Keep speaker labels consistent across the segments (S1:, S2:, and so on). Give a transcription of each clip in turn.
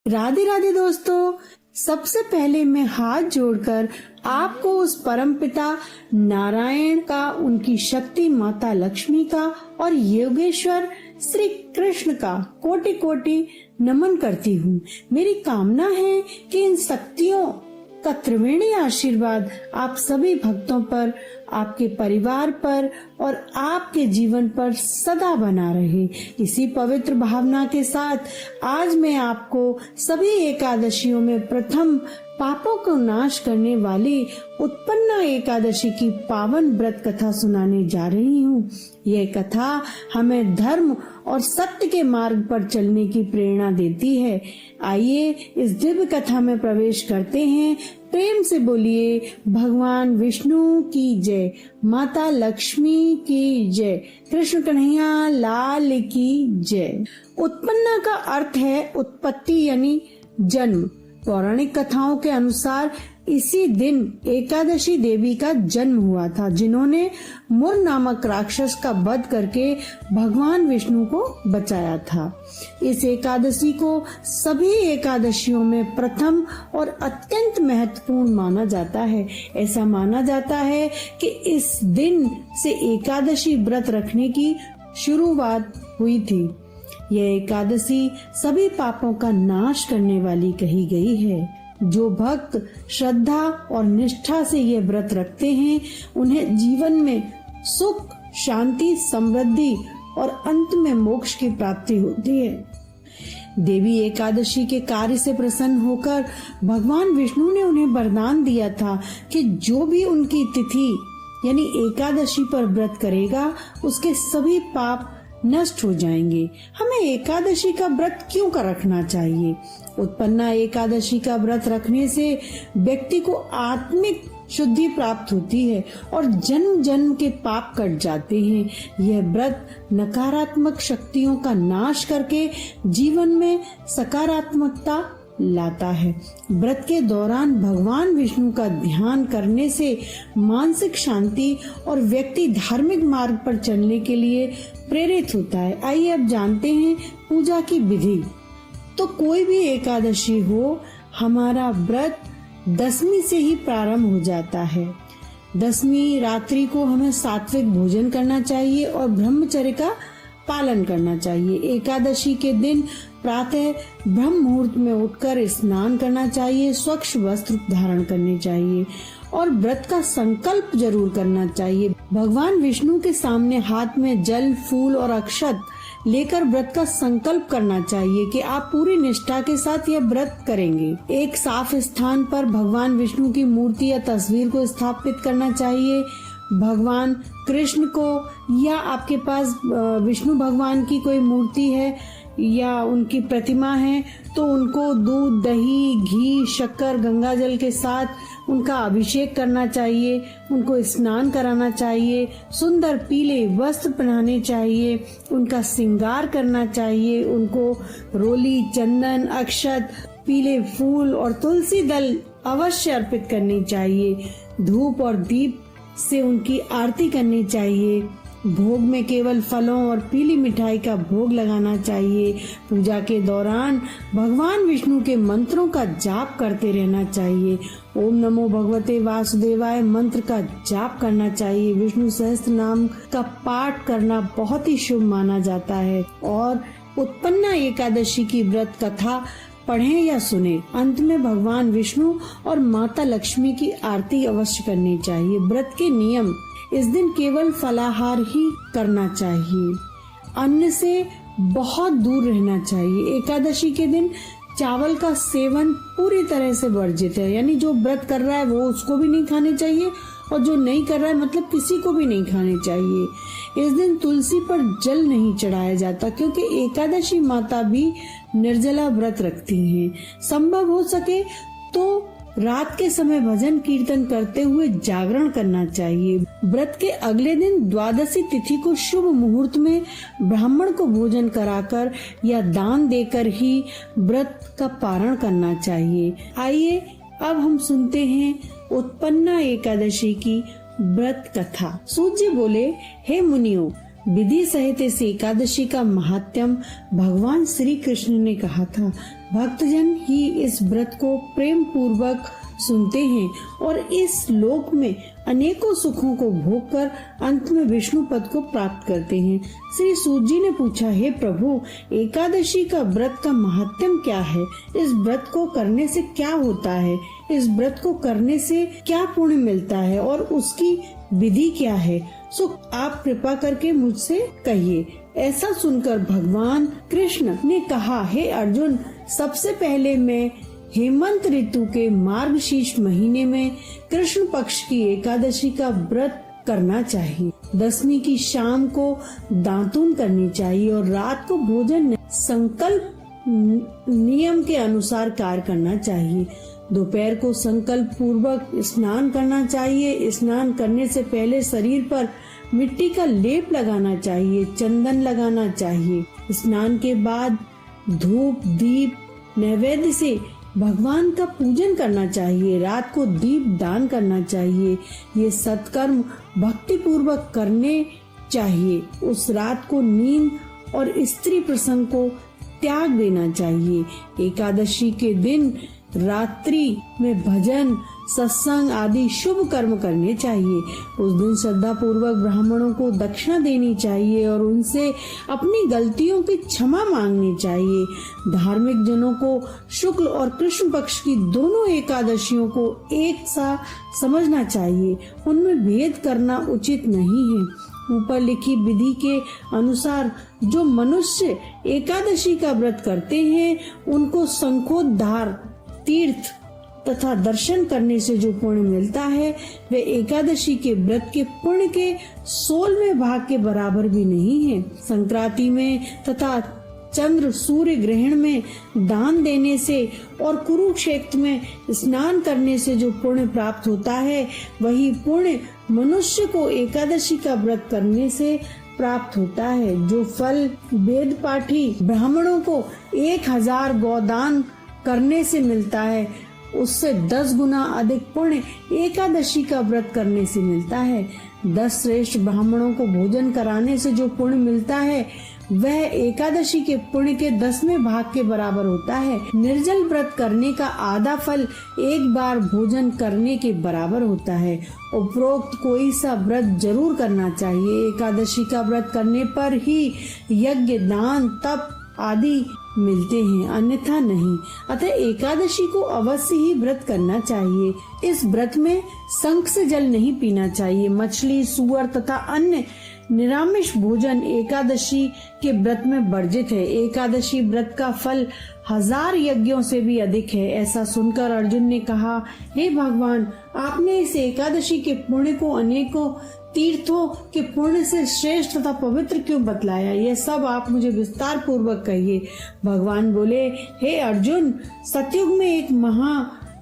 S1: राधे राधे दोस्तों, सबसे पहले मैं हाथ जोड़कर आपको उस परमपिता नारायण का, उनकी शक्ति माता लक्ष्मी का और योगेश्वर श्री कृष्ण का कोटि कोटि नमन करती हूँ। मेरी कामना है कि इन शक्तियों का त्रिवेणी आशीर्वाद आप सभी भक्तों पर, आपके परिवार पर और आपके जीवन पर सदा बना रहे। इसी पवित्र भावना के साथ आज मैं आपको सभी एकादशियों में प्रथम पापों को नाश करने वाली उत्पन्ना एकादशी की पावन व्रत कथा सुनाने जा रही हूँ। यह कथा हमें धर्म और सत्य के मार्ग पर चलने की प्रेरणा देती है। आइए इस दिव्य कथा में प्रवेश करते हैं। प्रेम से बोलिए भगवान विष्णु की जय, माता लक्ष्मी की जय, कृष्ण कन्हैया लाल की जय। उत्पन्ना का अर्थ है उत्पत्ति यानी जन्म। पौराणिक कथाओं के अनुसार इसी दिन एकादशी देवी का जन्म हुआ था, जिन्होंने मुर नामक राक्षस का वध करके भगवान विष्णु को बचाया था। इस एकादशी को सभी एकादशियों में प्रथम और अत्यंत महत्वपूर्ण माना जाता है। ऐसा माना जाता है कि इस दिन से एकादशी व्रत रखने की शुरुआत हुई थी। यह एकादशी सभी पापों का नाश करने वाली कही गई है। जो भक्त श्रद्धा और निष्ठा से ये व्रत रखते हैं, उन्हें जीवन में सुख, शांति, समृद्धि और अंत में मोक्ष की प्राप्ति होती है। देवी एकादशी के कार्य से प्रसन्न होकर भगवान विष्णु ने उन्हें वरदान दिया था कि जो भी उनकी तिथि यानी एकादशी पर व्रत करेगा, उसके सभी पाप नष्ट हो जाएंगे। हमें एकादशी का व्रत क्यों कर रखना चाहिए? उत्पन्ना एकादशी का व्रत रखने से व्यक्ति को आत्मिक शुद्धि प्राप्त होती है और जन्म जन्म के पाप कट जाते हैं। यह व्रत नकारात्मक शक्तियों का नाश करके जीवन में सकारात्मकता लाता है। व्रत के दौरान भगवान विष्णु का ध्यान करने से मानसिक शांति और व्यक्ति धार्मिक मार्ग पर चलने के लिए प्रेरित होता है। आइए अब जानते हैं पूजा की विधि। तो कोई भी एकादशी हो, हमारा व्रत दसवीं से ही प्रारंभ हो जाता है। दसवीं रात्रि को हमें सात्विक भोजन करना चाहिए और ब्रह्मचर्य का पालन करना चाहिए। एकादशी के दिन प्रातः ब्रह्म मुहूर्त में उठकर स्नान करना चाहिए, स्वच्छ वस्त्र धारण करने चाहिए और व्रत का संकल्प जरूर करना चाहिए। भगवान विष्णु के सामने हाथ में जल, फूल और अक्षत लेकर व्रत का संकल्प करना चाहिए कि आप पूरी निष्ठा के साथ यह व्रत करेंगे। एक साफ स्थान पर भगवान विष्णु की मूर्ति या तस्वीर को स्थापित करना चाहिए। भगवान कृष्ण को या आपके पास विष्णु भगवान की कोई मूर्ति है या उनकी प्रतिमा है तो उनको दूध, दही, घी, शक्कर, गंगा जल के साथ उनका अभिषेक करना चाहिए, उनको स्नान कराना चाहिए, सुंदर पीले वस्त्र पहनाने चाहिए, उनका श्रृंगार करना चाहिए, उनको रोली, चंदन, अक्षत, पीले फूल और तुलसी दल अवश्य अर्पित करनी चाहिए। धूप और दीप से उनकी आरती करनी चाहिए। भोग में केवल फलों और पीली मिठाई का भोग लगाना चाहिए। पूजा के दौरान भगवान विष्णु के मंत्रों का जाप करते रहना चाहिए। ओम नमो भगवते वासुदेवाय मंत्र का जाप करना चाहिए। विष्णु सहस्त्र नाम का पाठ करना बहुत ही शुभ माना जाता है। और उत्पन्ना एकादशी की व्रत कथा पढ़ें या सुने। अंत में भगवान विष्णु और माता लक्ष्मी की आरती अवश्य करनी चाहिए। व्रत के नियम: इस दिन केवल फलाहार ही करना चाहिए, अन्न से बहुत दूर रहना चाहिए। एकादशी के दिन चावल का सेवन पूरी तरह से वर्जित है, यानी जो व्रत कर रहा है वो उसको भी नहीं खाने चाहिए और जो नहीं कर रहा है मतलब किसी को भी नहीं खाने चाहिए। इस दिन तुलसी पर जल नहीं चढ़ाया जाता क्योंकि एकादशी माता भी निर्जला व्रत रखती हैं। संभव हो सके तो रात के समय भजन कीर्तन करते हुए जागरण करना चाहिए। व्रत के अगले दिन द्वादशी तिथि को शुभ मुहूर्त में ब्राह्मण को भोजन कराकर या दान देकर ही व्रत का पारण करना चाहिए। आइए अब हम सुनते हैं उत्पन्ना एकादशी की व्रत कथा। सूत जी बोले, हे मुनियों, विधि सहित इस एकादशी का महात्म्य भगवान श्री कृष्ण ने कहा था। भक्तजन ही इस व्रत को प्रेम पूर्वक सुनते हैं और इस लोक में अनेकों सुखों को भोग कर अंत में विष्णु पद को प्राप्त करते हैं। श्री सूत जी ने पूछा, हे प्रभु, एकादशी का व्रत का महत्व क्या है? इस व्रत को करने से क्या होता है? इस व्रत को करने से क्या पुण्य मिलता है और उसकी विधि क्या है? सो आप कृपा करके मुझसे कहिए। ऐसा सुनकर भगवान कृष्ण ने कहा, हे अर्जुन, सबसे पहले मैं हेमंत ऋतु के मार्गशीर्ष महीने में कृष्ण पक्ष की एकादशी का व्रत करना चाहिए। दसवीं की शाम को दातून करनी चाहिए और रात को भोजन संकल्प नियम के अनुसार कार्य करना चाहिए। दोपहर को संकल्प पूर्वक स्नान करना चाहिए। स्नान करने से पहले शरीर पर मिट्टी का लेप लगाना चाहिए, चंदन लगाना चाहिए। स्नान के बाद धूप दीप नैवेद्य से भगवान का पूजन करना चाहिए। रात को दीप दान करना चाहिए। ये सत्कर्म भक्ति पूर्वक करने चाहिए। उस रात को नींद और स्त्री प्रसंग को त्याग देना चाहिए। एकादशी के दिन रात्रि में भजन सत्संग आदि शुभ कर्म करने चाहिए। उस दिन श्रद्धा पूर्वक ब्राह्मणों को दक्षिणा देनी चाहिए और उनसे अपनी गलतियों की क्षमा मांगनी चाहिए। धार्मिक जनों को शुक्ल और कृष्ण पक्ष की दोनों एकादशियों को एक सा समझना चाहिए। उनमें भेद करना उचित नहीं है। ऊपर लिखी विधि के अनुसार जो मनुष्य एकादशी का व्रत करते हैं उनको शंखोद्धार तीर्थ तथा दर्शन करने से जो पुण्य मिलता है वे एकादशी के व्रत के पुण्य के 16वें भाग के बराबर भी नहीं है। संक्रांति में तथा चंद्र सूर्य ग्रहण में दान देने से और कुरुक्षेत्र में स्नान करने से जो पुण्य प्राप्त होता है वही पुण्य मनुष्य को एकादशी का व्रत करने से प्राप्त होता है। जो फल वेद पाठी ब्राह्मणों को 1000 गौदान करने से मिलता है उससे 10 गुना अधिक पुण्य एकादशी का व्रत करने से मिलता है। 10 श्रेष्ठ ब्राह्मणों को भोजन कराने से जो पुण्य मिलता है वह एकादशी के पुण्य के 10वें भाग के बराबर होता है। निर्जल व्रत करने का आधा फल एक बार भोजन करने के बराबर होता है। उपरोक्त कोई सा व्रत जरूर करना चाहिए। एकादशी का व्रत करने पर ही यज्ञ दान तप आदि मिलते हैं, अन्यथा नहीं। अतः एकादशी को अवश्य ही व्रत करना चाहिए। इस व्रत में शंख से जल नहीं पीना चाहिए। मछली सूअर तथा अन्य निरामिष भोजन एकादशी के व्रत में वर्जित है। एकादशी व्रत का फल 1000 यज्ञों से भी अधिक है। ऐसा सुनकर अर्जुन ने कहा, हे भगवान, आपने इस एकादशी के पुण्य को अनेकों तीर्थों के पुण्य से श्रेष्ठ तथा पवित्र क्यों बतलाया? यह सब आप मुझे विस्तार पूर्वक कहिए। भगवान बोले, हे अर्जुन, सतयुग में एक महा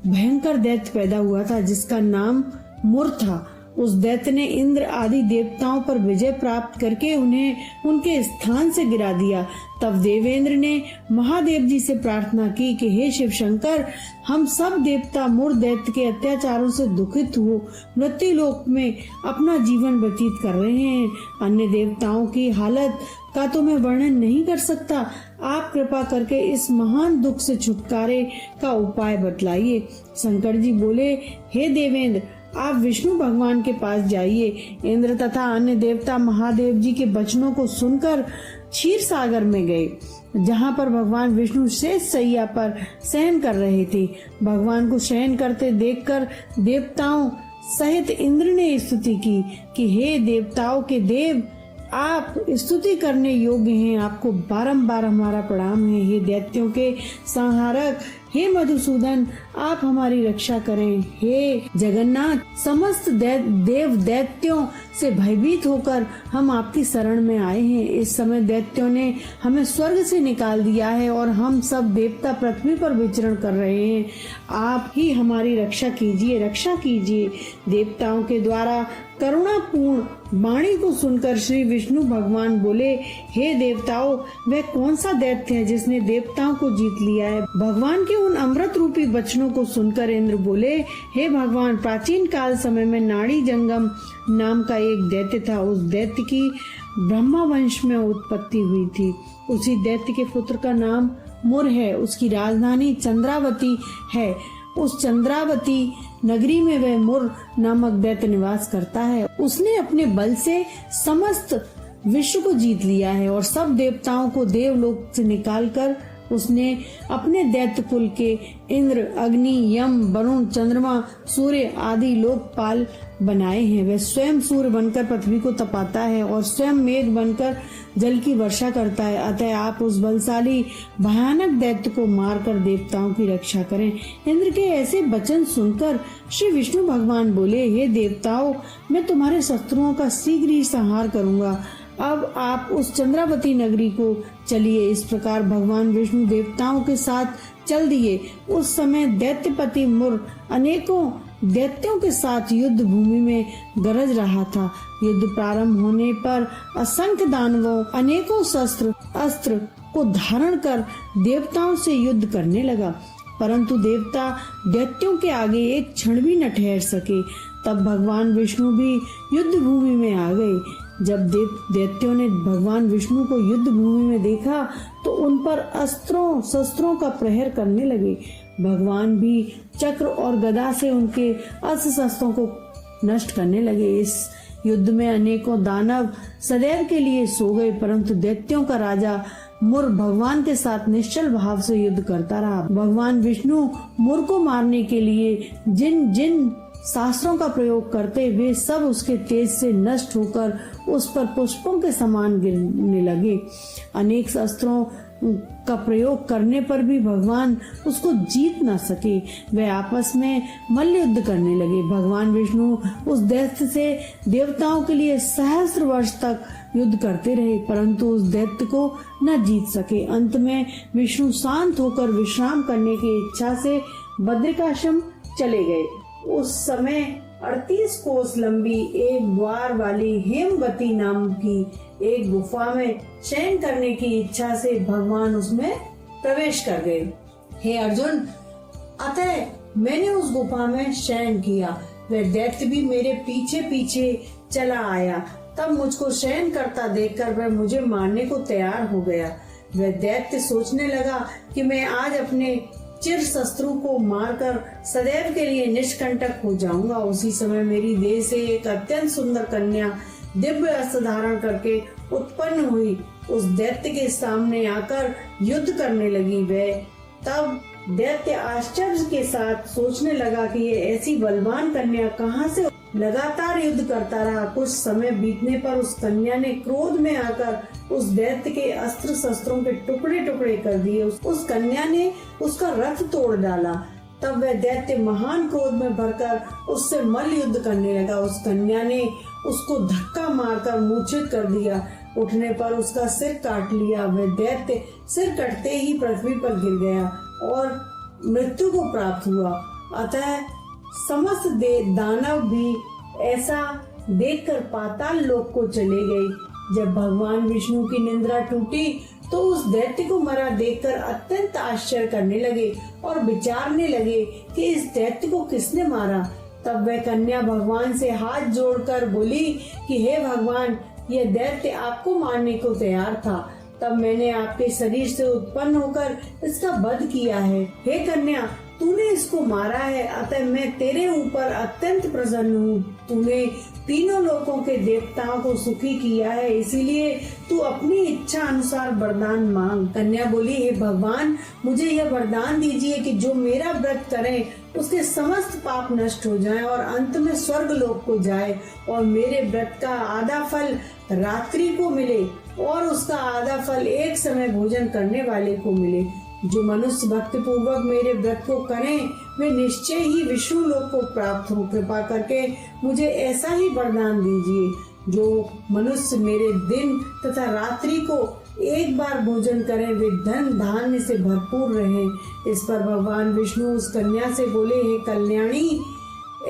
S1: भयंकर दैत्य पैदा हुआ था जिसका नाम मुर था। उस दैत्य ने इंद्र आदि देवताओं पर विजय प्राप्त करके उन्हें उनके स्थान से गिरा दिया। तब देवेंद्र ने महादेव जी से प्रार्थना की कि हे शिव शंकर, हम सब देवता मुर दैत्य के अत्याचारों से दुखित हो मृत्यु लोक में अपना जीवन व्यतीत कर रहे हैं। अन्य देवताओं की हालत का तो मैं वर्णन नहीं कर सकता। आप कृपा करके इस महान दुख से छुटकारे का उपाय बतलाइए। शंकर जी बोले, हे देवेंद्र, आप विष्णु भगवान के पास जाइए। इंद्र तथा अन्य देवता महादेव जी के वचनों को सुनकर क्षीर सागर में गए, जहाँ पर भगवान विष्णु शेष शैया पर शयन कर रहे थे। भगवान को शयन करते देखकर देवताओं सहित इंद्र ने स्तुति की कि हे देवताओं के देव, आप स्तुति करने योग्य हैं। आपको बारंबार हमारा प्रणाम है। हे दैत्यों के संहारक, हे मधुसूदन, आप हमारी रक्षा करें। हे जगन्नाथ, समस्त देव दैत्यों से भयभीत होकर हम आपकी शरण में आए हैं। इस समय दैत्यों ने हमें स्वर्ग से निकाल दिया है और हम सब देवता पृथ्वी पर विचरण कर रहे हैं। आप ही हमारी रक्षा कीजिए, रक्षा कीजिए। देवताओं के द्वारा करुणापूर्ण वाणी को सुनकर श्री विष्णु भगवान बोले, हे देवताओं, वह कौन सा दैत्य है जिसने देवताओं को जीत लिया है? भगवान के उन अमृत रूपी वचनों को सुनकर इंद्र बोले, हे भगवान, प्राचीन काल समय में नाड़ी जंगम नाम का एक दैत्य था। उस दैत्य की ब्रह्मा वंश में उत्पत्ति हुई थी। उसी दैत्य के पुत्र का नाम मुर है। उसकी राजधानी चंद्रावती है। उस चंद्रावती नगरी में वह मुर नामक दैत्य निवास करता है। उसने अपने बल से समस्त विश्व को जीत लिया है और सब देवताओं को देवलोक से निकालकर उसने अपने दैत्य कुल के इंद्र, अग्नि, यम, वरुण, चंद्रमा, सूर्य आदि लोकपाल बनाए हैं। वह स्वयं सूर्य बनकर पृथ्वी को तपाता है और स्वयं मेघ बनकर जल की वर्षा करता है। अतः आप उस बलशाली भयानक दैत्य को मारकर देवताओं की रक्षा करें। इंद्र के ऐसे वचन सुनकर श्री विष्णु भगवान बोले, हे देवताओं, मैं तुम्हारे शत्रुओं का शीघ्र ही संहार करूंगा। अब आप उस चंद्रावती नगरी को चलिए। इस प्रकार भगवान विष्णु देवताओं के साथ चल दिए। उस समय दैत्यपति मुर अनेकों दैत्यों के साथ युद्ध भूमि में गरज रहा था। युद्ध प्रारंभ होने पर असंख्य दानवों अनेकों शस्त्र अस्त्र को धारण कर देवताओं से युद्ध करने लगा, परंतु देवता दैत्यों के आगे एक क्षण भी न ठहर सके। तब भगवान विष्णु भी युद्ध भूमि में आ गए। जब दैत्यों ने भगवान विष्णु को युद्ध भूमि में देखा तो उन पर अस्त्रों शस्त्रों का प्रहार करने लगे। भगवान भी चक्र और गदा से उनके अस्त्र शस्त्रों को नष्ट करने लगे। इस युद्ध में अनेकों दानव सदैव के लिए सो गए, परंतु दैत्यों का राजा मुर भगवान के साथ निश्चल भाव से युद्ध करता रहा। भगवान विष्णु मुर को मारने के लिए जिन जिन शास्त्रों का प्रयोग करते, वे सब उसके तेज से नष्ट होकर उस पर पुष्पों के समान गिरने लगे। अनेक शस्त्रों का प्रयोग करने पर भी भगवान उसको जीत न सके। वे आपस में मल्ल युद्ध करने लगे। भगवान विष्णु उस दैत्य से देवताओं के लिए सहस्त्र वर्ष तक युद्ध करते रहे, परंतु उस दैत्य को न जीत सके। अंत में विष्णु शांत होकर विश्राम करने की इच्छा से बद्रिकाश्रम चले गए। उस समय 38 कोस लंबी एक द्वार वाली हेमवती नाम की एक गुफा में शयन करने की इच्छा से भगवान उसमें प्रवेश कर गए। हे अर्जुन, अतः मैंने उस गुफा में शयन किया। वह दैत्य भी मेरे पीछे पीछे चला आया। तब मुझको शयन करता देखकर वह मुझे मारने को तैयार हो गया। वह दैत्य सोचने लगा कि मैं आज अपने चिर शत्रु को मारकर सदैव के लिए निष्कंटक हो जाऊंगा। उसी समय मेरी देह से एक अत्यंत सुंदर कन्या दिव्य अस्त्र धारण करके उत्पन्न हुई। उस दैत्य के सामने आकर युद्ध करने लगी। वह तब दैत्य आश्चर्य के साथ सोचने लगा कि ये ऐसी बलवान कन्या कहाँ से। लगातार युद्ध करता रहा। कुछ समय बीतने पर उस कन्या ने क्रोध में आकर उस दैत्य के अस्त्र शस्त्रों के टुकड़े टुकड़े कर दिए। उस कन्या ने उसका रथ तोड़ डाला। तब वह दैत्य महान क्रोध में भरकर उससे मल्ल युद्ध करने लगा। उस कन्या ने उसको धक्का मारकर मूर्छित कर दिया। उठने पर उसका सिर काट लिया। वह दैत्य सिर कटते ही पृथ्वी पर गिर गया और मृत्यु को प्राप्त हुआ। अतः समस्त दानव भी ऐसा देखकर पाताल लोक को चले गए। जब भगवान विष्णु की निंद्रा टूटी तो उस दैत्य को मरा देखकर अत्यंत आश्चर्य करने लगे और विचारने लगे कि इस दैत्य को किसने मारा। तब वह कन्या भगवान से हाथ जोड़कर बोली कि हे भगवान, यह दैत्य आपको मारने को तैयार था। तब मैंने आपके शरीर से उत्पन्न होकर इसका वध किया है। हे कन्या, तूने इसको मारा है, अतः मैं तेरे ऊपर अत्यंत प्रसन्न हूँ। तूने तीनों लोकों के देवताओं को सुखी किया है, इसीलिए तू अपनी इच्छा अनुसार वरदान मांग। कन्या बोली, हे भगवान, मुझे यह वरदान दीजिए कि जो मेरा व्रत करे उसके समस्त पाप नष्ट हो जाएं और अंत में स्वर्ग लोक को जाए और मेरे व्रत का आधा फल रात्रि को मिले और उसका आधा फल एक समय भोजन करने वाले को मिले। जो मनुष्य भक्ति पूर्वक मेरे व्रत को करें वे निश्चय ही विष्णु लोक को प्राप्त हो। कृपा करके मुझे ऐसा ही वरदान दीजिए। जो मनुष्य मेरे दिन तथा रात्रि को एक बार भोजन करें वे धन धान्य से भरपूर रहें। इस पर भगवान विष्णु उस कन्या से बोले, हे कल्याणी,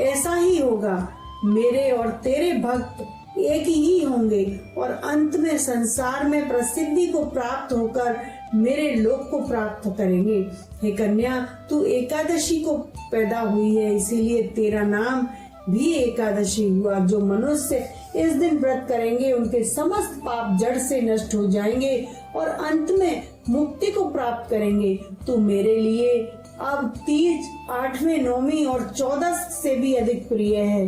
S1: ऐसा ही होगा। मेरे और तेरे भक्त एक ही होंगे और अंत में संसार में प्रसिद्धि को प्राप्त होकर मेरे लोक को प्राप्त करेंगे। हे कन्या, तू एकादशी को पैदा हुई है, इसीलिए तेरा नाम भी एकादशी हुआ। जो मनुष्य इस दिन व्रत करेंगे उनके समस्त पाप जड़ से नष्ट हो जाएंगे और अंत में मुक्ति को प्राप्त करेंगे। तू मेरे लिए अब तीज, 8वें, 9वीं और 14 से भी अधिक प्रिय है।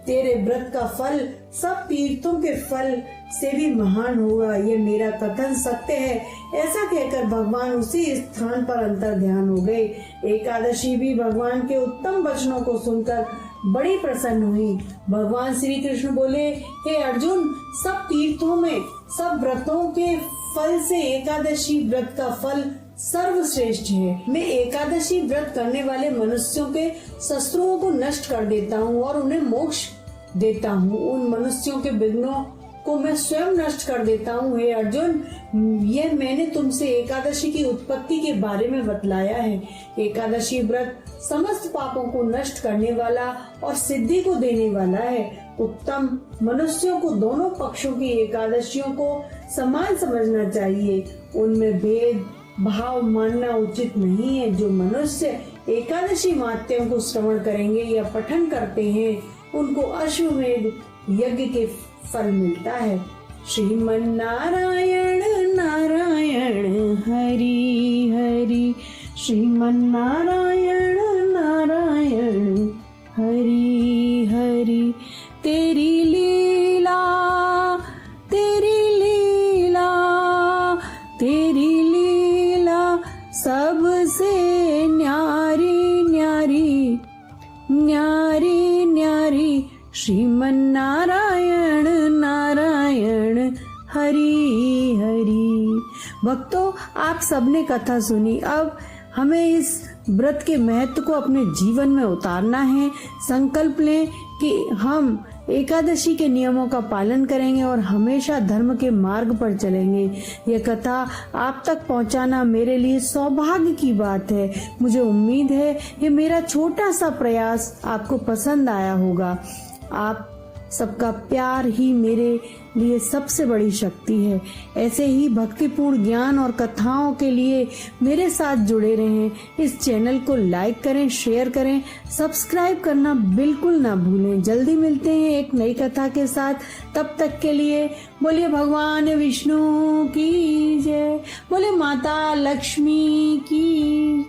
S1: तेरे व्रत का फल सब तीर्थों के फल से भी महान होगा, ये मेरा कथन सत्य है। ऐसा कहकर भगवान उसी स्थान पर अंतर ध्यान हो गए। एकादशी भी भगवान के उत्तम वचनों को सुनकर बड़ी प्रसन्न हुई। भगवान श्री कृष्ण बोले, हे अर्जुन, सब तीर्थों में सब व्रतों के फल से एकादशी व्रत का फल सर्वश्रेष्ठ है। मैं एकादशी व्रत करने वाले मनुष्यों के शत्रुओं को नष्ट कर देता हूँ और उन्हें मोक्ष देता हूँ। उन मनुष्यों के विघ्नों को मैं स्वयं नष्ट कर देता हूँ। हे अर्जुन, यह मैंने तुमसे एकादशी की उत्पत्ति के बारे में बतलाया है। एकादशी व्रत समस्त पापों को नष्ट करने वाला और सिद्धि को देने वाला है। उत्तम मनुष्यों को दोनों पक्षों की एकादशियों को समान समझना चाहिए, उनमें भेद भाव मानना उचित नहीं है। जो मनुष्य एकादशी महात्म्यों को श्रवण करेंगे या पठन करते हैं, उनको अश्वमेध यज्ञ के फल मिलता है। श्रीमन नारायण नारायण हरि हरि, श्रीमन नारायण नारायण हरि हरि। तेरी लीला तेरी लीला तेरी लीला सबसे न्यारी न्यारी न्यारी न्यारी, श्रीमन नारायण नारायण हरि हरि। भक्तों, आप सबने कथा सुनी। अब हमें इस व्रत के महत्व को अपने जीवन में उतारना है। संकल्प लें कि हम एकादशी के नियमों का पालन करेंगे और हमेशा धर्म के मार्ग पर चलेंगे। यह कथा आप तक पहुंचाना मेरे लिए सौभाग्य की बात है। मुझे उम्मीद है ये मेरा छोटा सा प्रयास आपको पसंद आया होगा। आप सबका प्यार ही मेरे लिए सबसे बड़ी शक्ति है। ऐसे ही भक्तिपूर्ण ज्ञान और कथाओं के लिए मेरे साथ जुड़े रहें। इस चैनल को लाइक करें, शेयर करें, सब्सक्राइब करना बिल्कुल ना भूलें। जल्दी मिलते हैं एक नई कथा के साथ। तब तक के लिए बोलिए भगवान विष्णु की जय, बोले माता लक्ष्मी की।